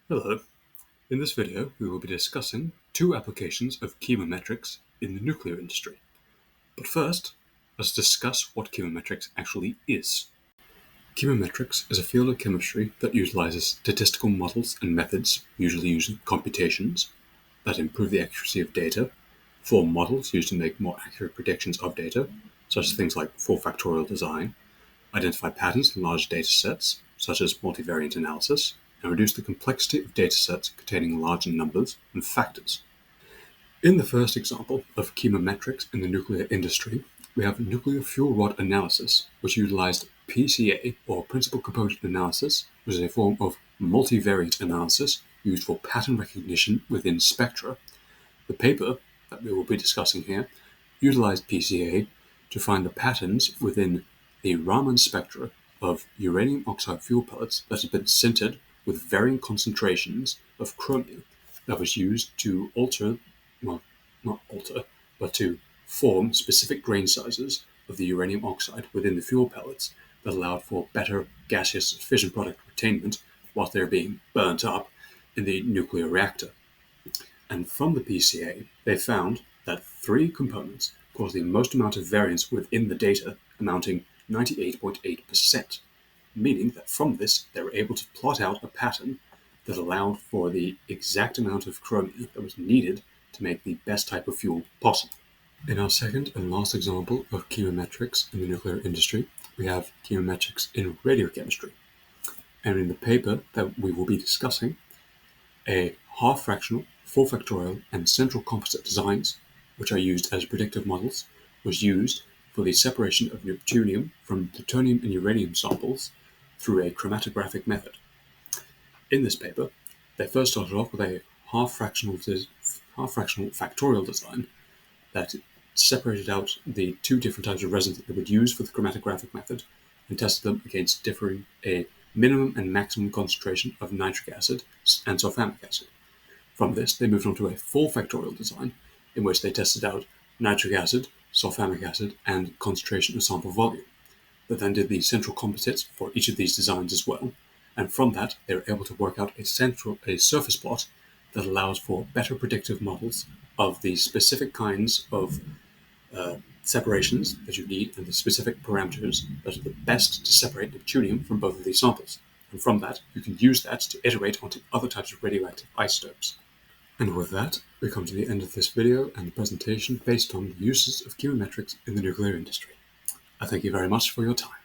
Hello. In this video, we will be discussing two applications of chemometrics in the nuclear industry. But first, let's discuss what chemometrics actually is. Chemometrics is a field of chemistry that utilizes statistical models and methods, usually using computations, that improve the accuracy of data, form models used to make more accurate predictions of data, such as things like full factorial design, identify patterns in large data sets, such as multivariate analysis, and reduce the complexity of datasets containing larger numbers and factors. In the first example of chemometrics in the nuclear industry, we have nuclear fuel rod analysis, which utilized PCA, or principal component analysis, which is a form of multivariate analysis used for pattern recognition within spectra. The paper that we will be discussing here utilized PCA to find the patterns within the Raman spectra of uranium oxide fuel pellets that had been sintered with varying concentrations of chromium that was used to to form specific grain sizes of the uranium oxide within the fuel pellets that allowed for better gaseous fission product retainment while they're being burnt up in the nuclear reactor. And from the PCA, they found that three components caused the most amount of variance within the data, amounting 98.8%, meaning that from this they were able to plot out a pattern that allowed for the exact amount of chromium that was needed to make the best type of fuel possible. In our second and last example of chemometrics in the nuclear industry, we have chemometrics in radiochemistry. And in the paper that we will be discussing, a half-fractional, full factorial, and central composite designs, which are used as predictive models, was used for the separation of neptunium from plutonium and uranium samples through a chromatographic method. In this paper, they first started off with a half-fractional factorial design that separated out the two different types of resins that they would use for the chromatographic method and tested them against differing a minimum and maximum concentration of nitric acid and sulfamic acid. From this, they moved on to a full factorial design in which they tested out nitric acid, sulfamic acid, and concentration of sample volume. They then did the central composites for each of these designs as well, and from that, they were able to work out a surface plot that allows for better predictive models of the specific kinds of separations that you need and the specific parameters that are the best to separate neptunium from both of these samples. And from that, you can use that to iterate onto other types of radioactive isotopes. And with that, we come to the end of this video and the presentation based on the uses of chemometrics in the nuclear industry. I thank you very much for your time.